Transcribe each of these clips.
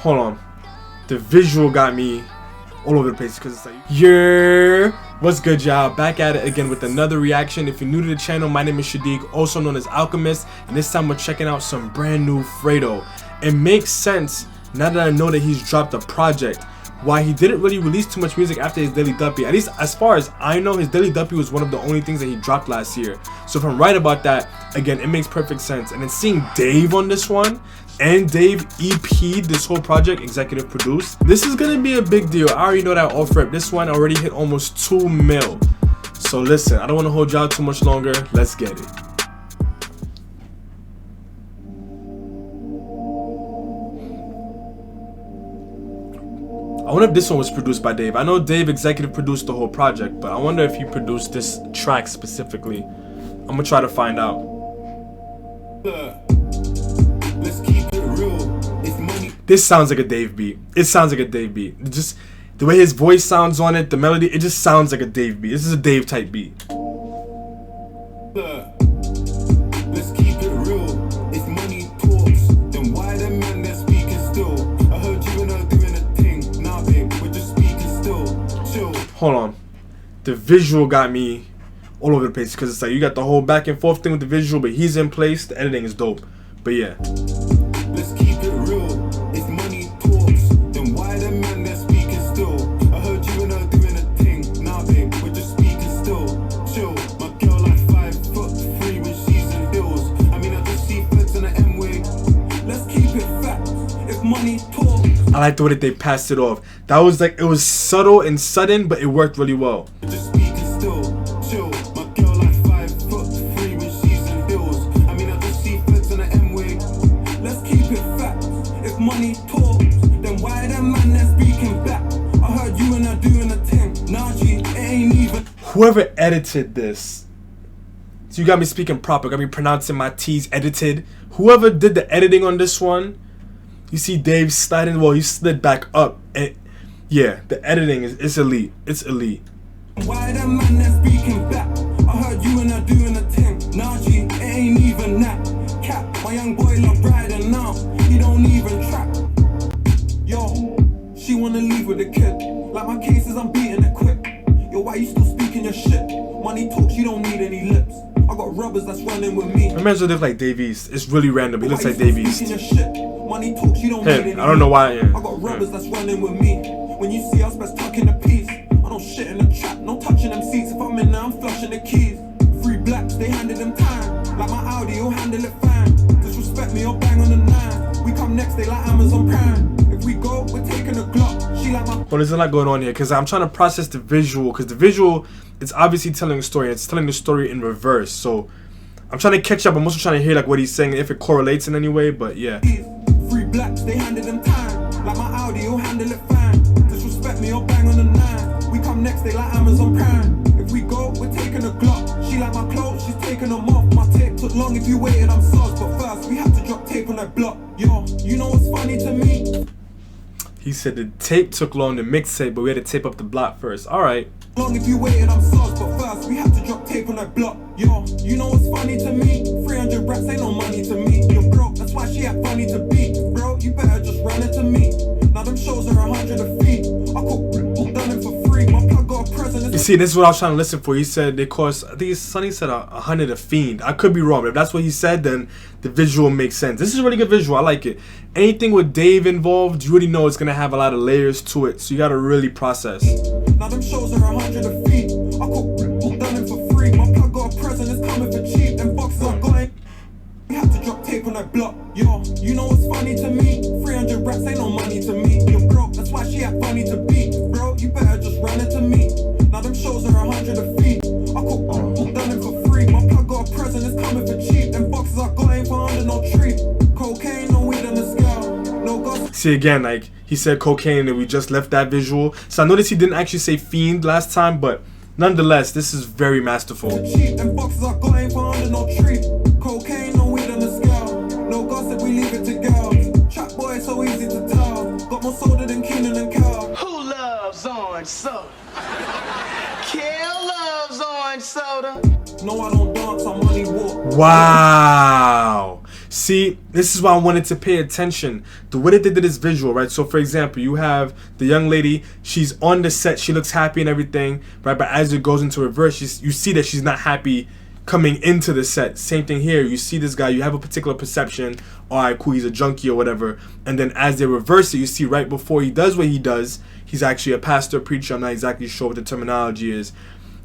Hold on. The visual got me all over the place because it's like, yeah, what's good, y'all? Back at it again with another reaction. If you're new to the channel, my name is Shadiq, also known as Alchemist, and this time we're checking out some brand new Fredo. It makes sense now that I know that he's dropped a project. Why he didn't really release too much music after his Daily Duppy. At least as far as I know, his Daily Duppy was one of the only things that he dropped last year. So if I'm right about that, again, it makes perfect sense. And then seeing Dave on this one, and Dave EP'd this whole project, executive produced, this is gonna be a big deal. I already know that off rip. This one already hit almost 2 mil. So listen, I don't want to hold y'all too much longer. Let's get it. I wonder if this one was produced by Dave. I know Dave executive produced the whole project, but I wonder if he produced this track specifically. I'm gonna try to find out. Let's keep it real. It's money. This sounds like a Dave beat. It sounds like a Dave beat. Just the way his voice sounds on it, the melody, it just sounds like a Dave beat. This is a Dave type beat. Let's keep it real. It's money talks. Then why the man they're speaking still? I heard you and her doing a thing. Nah, babe, we're just speaking still. Chill. Hold on. The visual got me all over the place because it's like you got the whole back and forth thing with the visual, but he's in place. The editing is dope. But yeah. Let's keep it real. It's money talks. Then why the man they're speaking still? I heard you and her doing a thing. Nah, babe, we're just speaking still. Chill. My girl like 5'3" when she's in heels. I mean, I just see flips in the M-way. Let's keep it fact. If money talks. I like the way that they passed it off. That was like, it was subtle and sudden, but it worked really well. Just speaking still. Chill. My girl like 5'3" when she's in heels. I mean, I just see flips in the M-way. Let's keep it fact. If money talks, then why the man that's speaking back? I heard you and her doing a thing. Nah, G, it ain't even. Whoever edited this, so you got me speaking proper, got me pronouncing my T's edited. Whoever did the editing on this one, you see Dave sliding, well, he slid back up. And yeah, the editing is elite. It's elite. Why the man that's speaking back? I heard you and her doing a thing. Nah, G, it ain't even that. Cap, my young boy love riding now. He don't even trap. Yo, she wanna leave with the kid. Like my cases, I'm beating it quick. Yo, why you still speaking your shit? Money talks, you don't need any lips. I got rubbers that's running with me. My man's look like Dave East. It's really random. He looks like Dave East. Money talks, you don't need any. I don't know why. I got rubbers that's running with me. When you see us, best tuck in the piece. I don't shit in the trap, no touching them seats. If I'm in there, I'm flushing the keys. Free blacks, they handed them time. Like my Audi, you'll handle it fine. Disrespect me, I'll bang on the 9. We come next, they like Amazon Prime. If we go, we're taking a Glock. She like my. Well, there's a lot going on here because I'm trying to process the visual, because the visual, it's obviously telling a story. It's telling the story in reverse. So I'm trying to catch up. I'm also trying to hear like what he's saying, if it correlates in any way. But yeah. Free blacks, they handed them time. Like my Audi, you'll handle it fine. Disrespect me, I'll bang on the 9. We come next, they like Amazon Prime. If we go, we're taking a Glock. She like my clothes, she's taking them off. My tape took long, if you waited, I'm sauce. But first, we had to drop tape on that block. Yo, you know what's funny to me? He said the tape took long to mixtape, but we had to tape up the block first. Alright. Long if you waited, I'm sauce. But first, we had to drop tape on that block. Yo, you know what's funny to me? 300 racks ain't no money to me. You're broke, that's why she act funny to be. Bro, you better just run it to me. Now them shows are 100 a fee. I could done it for free. My plug got a present. You see, this is what I was trying to listen for. He said they cost, I think Sonny said 100 a fiend. I could be wrong, but if that's what he said, then the visual makes sense. This is a really good visual. I like it. Anything with Dave involved, you already know it's gonna have a lot of layers to it, so you gotta really process. Now them shows are 100 a fee. I could done it for free. My plug got a present, it's coming for cheap. Them boxes are going. We had to drop tape on that block. Yo, you know what's funny to me? 300 racks ain't no money to me. You're broke, that's why she act funny to be. Bro, you better just run it to me. Now them shows are 100 a fee. I could done it for free. My plug got a present, it's coming for cheap. Them boxes I got ain't for under no tree. Cocaine, no weed on the scale. No gossip. See again, like he said cocaine and we just left that visual. So I noticed he didn't actually say fiend last time, but nonetheless, this is very masterful. Cheap. Them boxes I got ain't for under no tree. Cocaine, no weed on the scale. No gossip, we leave it to girls. Trap boy, so easy to tell. Got more soda than Keenan and Cal. Who loves orange soda? Kill loves orange soda. No, I don't dance, I'm money walk. Wow. See, this is why I wanted to pay attention. The way that they did this visual, right? So for example, you have the young lady, she's on the set, she looks happy and everything, right? But as it goes into reverse, you see that she's not happy coming into the set. Same thing here. You see this guy, you have a particular perception, alright, cool, he's a junkie or whatever. And then as they reverse it, you see right before he does what he does, he's actually a pastor, preacher. I'm not exactly sure what the terminology is.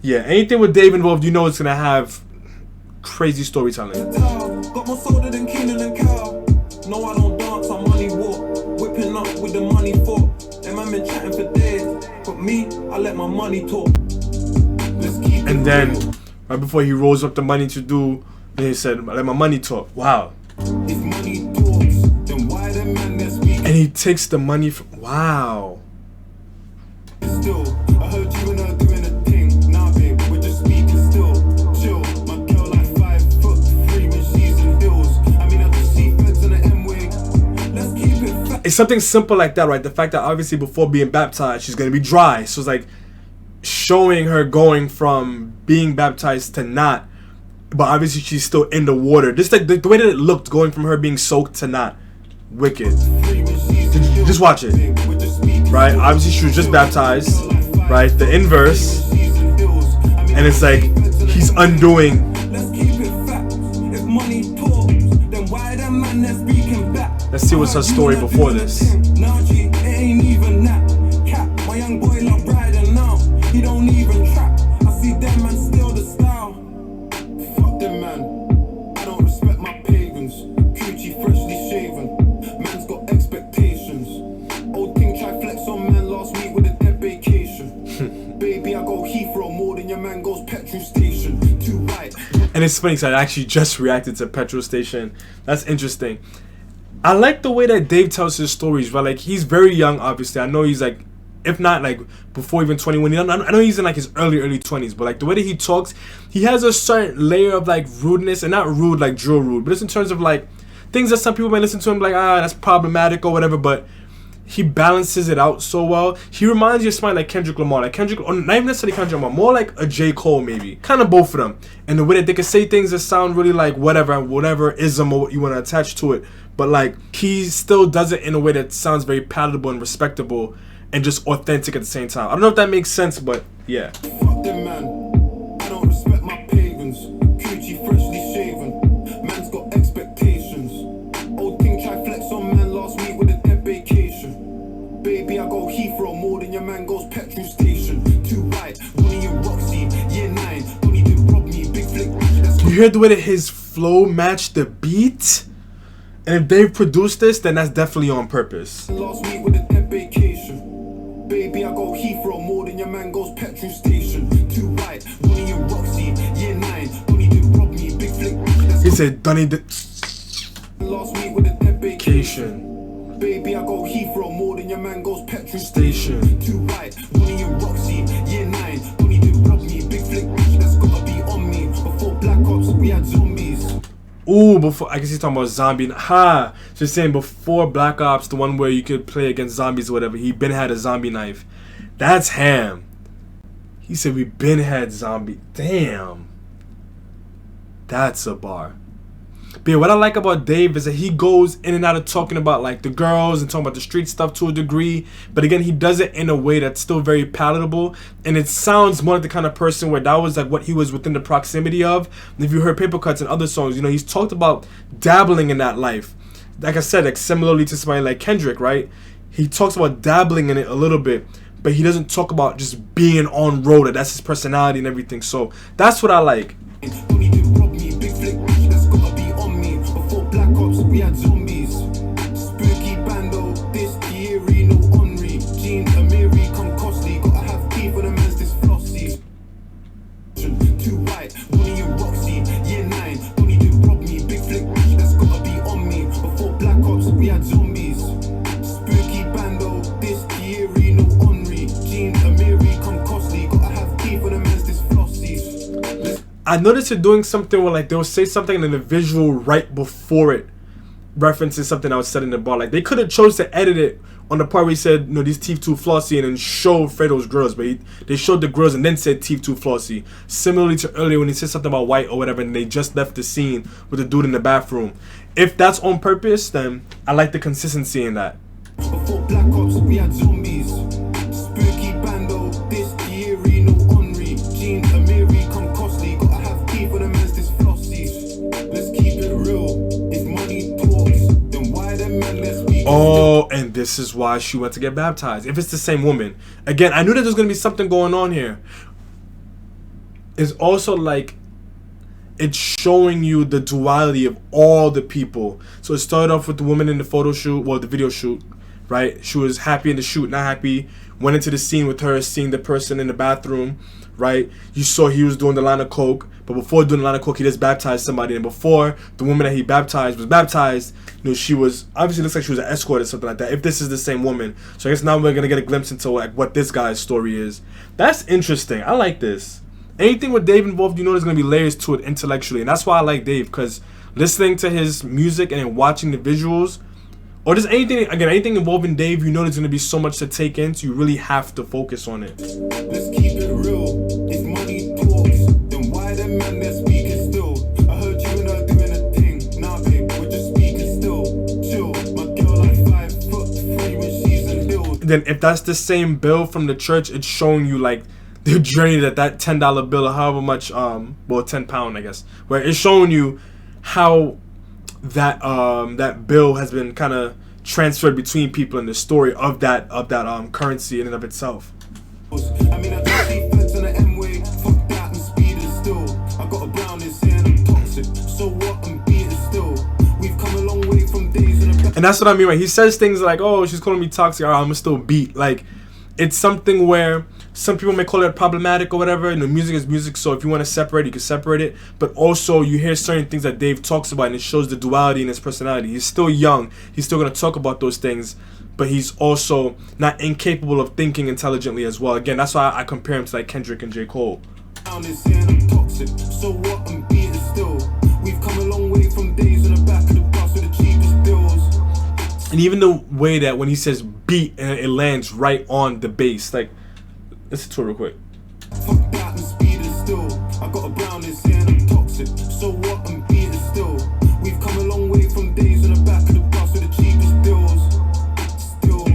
Yeah, anything with Dave involved, you know it's gonna have crazy storytelling. Got more soda than Keenan and Cal. No, I don't dance, I money walk. Whipping up with the money for. Them man been chatting for days. But me, I let my money talk. Let's keep it. And then right before he rolls up the money to do, then he said, I let my money talk. Wow. If money talks, then why the man that's speaking? And he takes the money from, wow. Still, I heard you and her doing a thing. Nah, babe, we're just speaking still. Chill, my girl like 5'3" when she's in heels. I mean, I just see feds in the M-way. Let's keep it fat. It's something simple like that, right? The fact that obviously before being baptized, she's gonna be dry. So it's like showing her going from being baptized to not, but obviously she's still in the water. Just like the way that it looked, going from her being soaked to not. Wicked. Just watch it. Right? Obviously she was just baptized, right? The inverse, and it's like he's undoing. Let's see what's her story before this. He don't even trap. I see them man still the style. Fuck them man. I don't respect my pagans. Coochie freshly shaven. Man's got expectations. Old thing try flex on man last week with a dead vacation. Baby, I go Heathrow more than your man goes petrol station. Too right. And it's funny because I actually just reacted to petrol station. That's interesting. I like the way that Dave tells his stories, right? Like he's very young, obviously. I know he's like, if not like before even 21, I know he's in like his early 20s, but like the way that he talks, he has a certain layer of like rudeness, and not rude like drill rude, but it's in terms of like things that some people may listen to him like, that's problematic or whatever, but he balances it out so well. He reminds you of somebody like Kendrick Lamar, or not even necessarily Kendrick Lamar, more like a J. Cole maybe, kind of both of them, and the way that they can say things that sound really like whatever ism or what you want to attach to it, but like he still does it in a way that sounds very palatable and respectable and just authentic at the same time. I don't know if that makes sense, but yeah. Fuck them man. I don't respect my pagans. Coochie freshly shaven. Man's got expectations. Old thing try flex on man last week with a dead vacation. Baby, I go Heathrow more than your man goes petrol station. Too right. Bonnie and Roxy, year 9. Bonnie did rob me, big flick. You hear the way that his flow matched the beat? And if they've produced this, then that's definitely on purpose. Last week with a dead vacation. Baby, I go Heathrow more than your man goes petrol station. Too right. Bonnie and Roxy, year 9. Bonnie did rob me, big flick. He said, Dunny did Last week with a dead vacation. Baby, I go Heathrow more than your man goes petrol station. Too right. Bonnie and Roxy, year 9. Bonnie did rob me, big flick. That's gotta be on me. Before Black Ops, we had zombies. Ooh, before, I guess he's talking about zombie. Ha! So he's saying before Black Ops, the one where you could play against zombies or whatever, he been had a zombie knife. That's ham. He said we been had zombie. Damn. That's a bar. But yeah, what I like about Dave is that he goes in and out of talking about like the girls and talking about the street stuff to a degree, but again he does it in a way that's still very palatable, and it sounds more like the kind of person where that was like what he was within the proximity of. And if you heard Paper Cuts and other songs, you know, he's talked about dabbling in that life. Like I said, like similarly to somebody like Kendrick, right? He talks about dabbling in it a little bit, but he doesn't talk about just being on road. That's his personality and everything. So that's what I like. We had zombies, spooky bando, this Thierry, no Henri, Jean, Amiri, come costly, gotta have teeth for the man's this flossy. Too right, Bonnie and Roxy, year 9, Bonnie did rob me, big flick, that's gotta be on me. Before Black Ops, we had zombies, spooky bando, this Thierry, no Henri, Jean, Amiri, come costly, gotta have teeth for the man's this flossy. I noticed it doing something where like they'll say something and then the visual right before it references something I was said in the bar. Like they could have chose to edit it on the part where he said, you know, these teeth too flossy, and then show Fredo's grills, but they showed the grills and then said teeth too flossy. Similarly to earlier when he said something about white or whatever, and they just left the scene with the dude in the bathroom. if that's on purpose, then I like the consistency in that. Before Black Ops, we had zombies. Spooky bando, this Yeti, no Henri. Jean Amiri come costly. Gotta have teeth for the man's this flossies. Let's keep it real. If money talks, then why the man let's be. Oh, and this is why she went to get baptized. If it's the same woman. Again, I knew that there's gonna be something going on here. It's also like it's showing you the duality of all the people. So it started off with the woman in the photo shoot, well, the video shoot, right? She was happy in the shoot, not happy. Went into the scene with her, seeing the person in the bathroom, right? You saw he was doing the line of coke, but before doing the line of coke, he just baptized somebody. And before the woman that he baptized was baptized, you know, she was obviously looks like she was an escort or something like that. If this is the same woman, so I guess now we're gonna get a glimpse into like what this guy's story is. That's interesting. I like this. Anything with Dave involved, you know there's going to be layers to it intellectually. And that's why I like Dave, because listening to his music and then watching the visuals, or just anything, again, anything involving Dave, you know there's going to be so much to take in, so you really have to focus on it. Let's keep it real. If money talks, then why the man they're speaking still? I heard you and her doing a thing. Nah, babe, we're just speaking still. Chill, my girl like 5'3" when she's in build. Then if that's the same bill from the church, it's showing you like the journey that $10 bill or however much well, £10 I guess, where it's showing you how that that bill has been kind of transferred between people in the story of that currency in and of itself. I mean, I don't see feds on the M-way. Fuck that and speed is still. I got a brown in saying I'm toxic. So what? I'm beating still. We've come a long way from days in the. And that's what I mean, right? He says things like, "Oh, she's calling me toxic. All right, I'm gonna still beat." Like, it's something where some people may call it problematic or whatever. And the music is music, so if you want to separate, you can separate it. But also, you hear certain things that Dave talks about, and it shows the duality in his personality. He's still young. He's still gonna talk about those things, but he's also not incapable of thinking intelligently as well. Again, that's why I compare him to like Kendrick and J. Cole. So what? I'm beating still. We've come a long way from days in the back of the bus with the cheapest bills. And even the way that when he says beat and it lands right on the bass, like, listen to it real quick. Fuck that and speed is still. I got a brown in saying I'm toxic. So what? I'm beating still. We've come a long way from days in the back of the bus with the cheapest bills. Still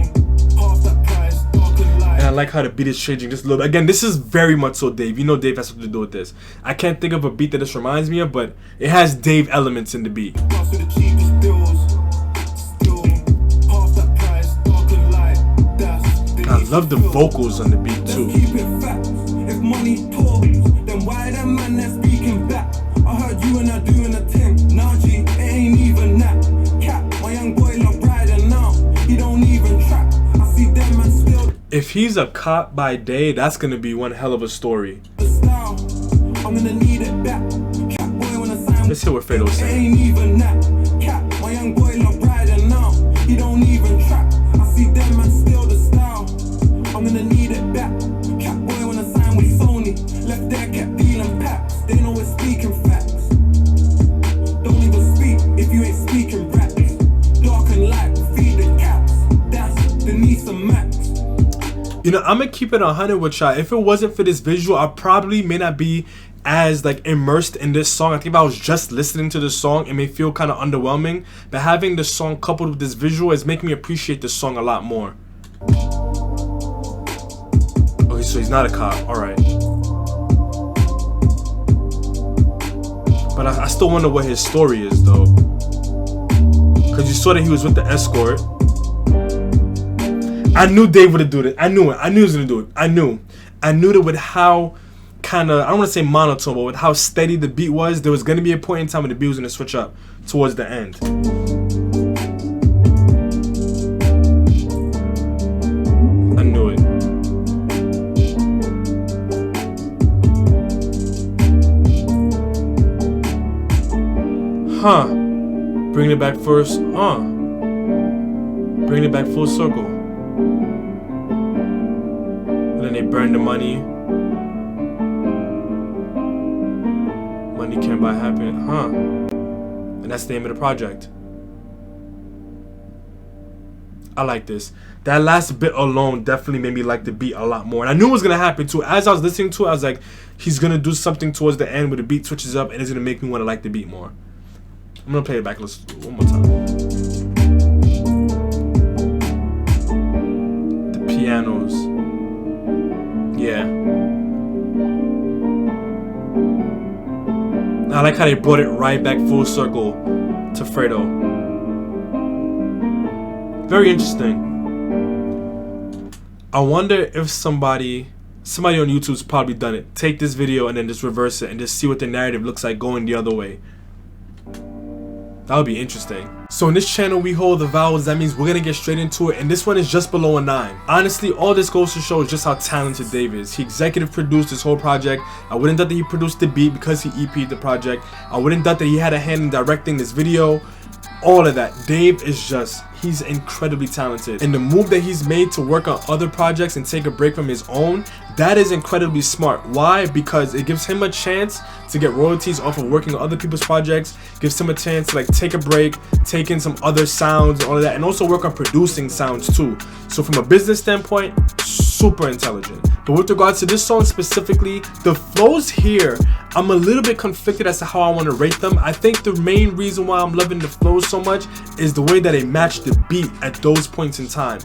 half that price, dark and light. And I like how the beat is changing just a little bit. Again, this is very much so Dave. You know Dave has something to do with this. I can't think of a beat that this reminds me of, but it has Dave elements in the beat. Bus with the cheapest bills. Still half that price, dark and light. That's the I love the vocals on the beat too. keep it facts. If money talks, then why the man that's speaking back? I heard you and I doing a thing. Nah, G, it ain't even that. Cap, my young boy love riding now. He don't even trap. I see them and still If he's a cop by day, that's gonna be one hell of a story. the style. I'm gonna need it back. Cap boy when I sign. Let's hear what Fredo's It saying. ain't even that. Cap, my young boy love riding now. He don't even trap. I see them and still the style. I'm gonna need it back. Cap boy when I signed with Sony. Left there, kept dealing packs. They know we're speaking facts. Don't even speak if you ain't speaking raps. Dark and light, feed the caps. That's the Nisa Max. You know, I'm gonna keep it 100 with y'all. If it wasn't for this visual, I probably may not be as like immersed in this song. I think if I was just listening to the song, it may feel kind of underwhelming. But having the song coupled with this visual is making me appreciate this song a lot more. Okay, so he's not a cop. All right. But I still wonder what his story is though. Because you saw that he was with the escort. I knew Dave would do it. I knew it. I knew he was gonna do it. I knew that with how kind of, I don't want to say monotone, but with how steady the beat was, there was gonna be a point in time when the beat was gonna switch up towards the end. I knew it. Huh. Bring it back first. Bring it back full circle. And then they burn the money. Money can't buy happiness. And that's the name of the project. I like this. That last bit alone definitely made me like the beat a lot more. And I knew it was going to happen too. As I was listening to it, I was like, he's going to do something towards the end where the beat switches up and it's going to make me want to like the beat more. I'm gonna play it back one more time. The pianos. Yeah. I like how they brought it right back full circle to Fredo. Very interesting. I wonder if somebody on YouTube's probably done it. Take this video and then just reverse it and just see what the narrative looks like going the other way. That would be interesting. So in this channel we hold the vowels. That means we're gonna get straight into it, and this one is just below a 9. Honestly, all this goes to show just how talented Dave is. He executive produced this whole project. I wouldn't doubt that he produced the beat because he EP'd the project. I wouldn't doubt that he had a hand in directing this video. All of that. Dave is just, he's incredibly talented, and the move that he's made to work on other projects and take a break from his own, that is incredibly smart. Why? Because it gives him a chance to get royalties off of working on other people's projects, gives him a chance to like take a break, take in some other sounds and all of that, and also work on producing sounds too. So from a business standpoint, super intelligent. But with regards to this song specifically, the flows here, I'm a little bit conflicted as to how I want to rate them. I think the main reason why I'm loving the flows so much is the way that they match the beat at those points in time.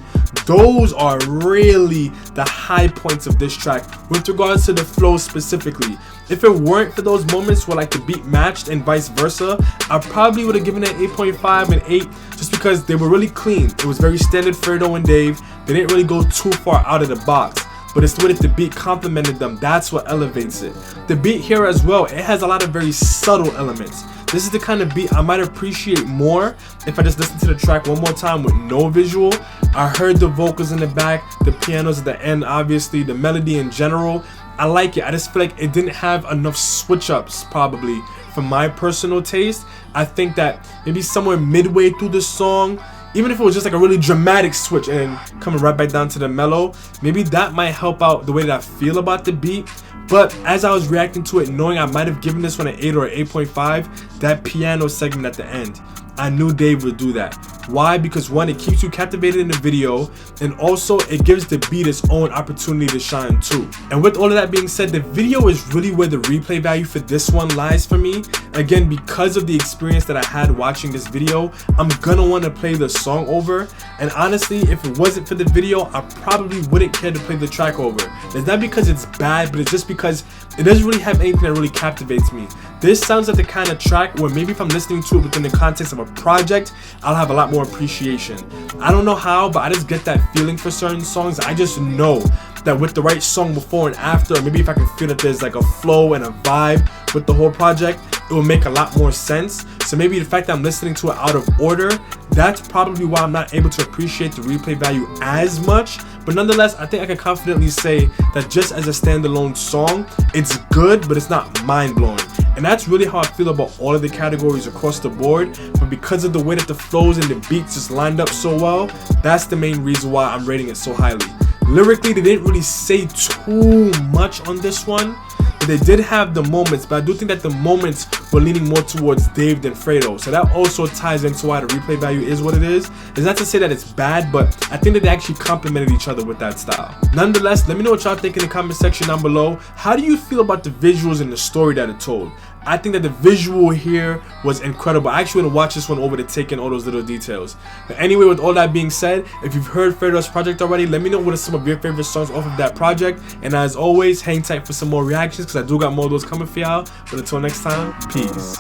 Those are really the high points of this track with regards to the flows specifically. If it weren't for those moments where like the beat matched and vice versa, I probably would have given it 8.5 and 8 just because they were really clean. It was very standard Fredo and Dave. They didn't really go too far out of the box. But it's the way that the beat complemented them. That's what elevates it. The beat here as well, it has a lot of very subtle elements. This is the kind of beat I might appreciate more if I just listen to the track one more time with no visual. I heard the vocals in the back, the pianos at the end, obviously, the melody in general. I like it. I just feel like it didn't have enough switch ups probably for my personal taste. I think that maybe somewhere midway through the song, even if it was just like a really dramatic switch and coming right back down to the mellow, maybe that might help out the way that I feel about the beat. But as I was reacting to it, knowing I might have given this one an 8 or an 8.5, that piano segment at the end, I knew Dave would do that. Why? Because one, it keeps you captivated in the video, and also it gives the beat its own opportunity to shine too. And with all of that being said, the video is really where the replay value for this one lies for me. Again, because of the experience that I had watching this video, I'm gonna want to play the song over. And honestly, if it wasn't for the video, I probably wouldn't care to play the track over. It's not because it's bad, but it's just because it doesn't really have anything that really captivates me. This sounds like the kind of track where maybe if I'm listening to it within the context of a project, I'll have a lot more appreciation. I don't know how, but I just get that feeling for certain songs. I just know that with the right song before and after, or maybe if I can feel that there's like a flow and a vibe with the whole project, it will make a lot more sense. So maybe the fact that I'm listening to it out of order, that's probably why I'm not able to appreciate the replay value as much. But nonetheless, I think I can confidently say that just as a standalone song, it's good, but it's not mind-blowing. And that's really how I feel about all of the categories across the board. But because of the way that the flows and the beats just lined up so well, that's the main reason why I'm rating it so highly. Lyrically, they didn't really say too much on this one, but they did have the moments. But I do think that the moments were leaning more towards Dave than Fredo, so that also ties into why the replay value is what it is. It's not to say that it's bad, but I think that they actually complemented each other with that style. Nonetheless, let me know what y'all think in the comment section down below. How do you feel about the visuals and the story that it told? I think that the visual here was incredible. I actually want to watch this one over to take in all those little details. But anyway, with all that being said, if you've heard Fredo's project already, let me know what are some of your favorite songs off of that project. And as always, hang tight for some more reactions because I do got more of those coming for y'all. But until next time, peace.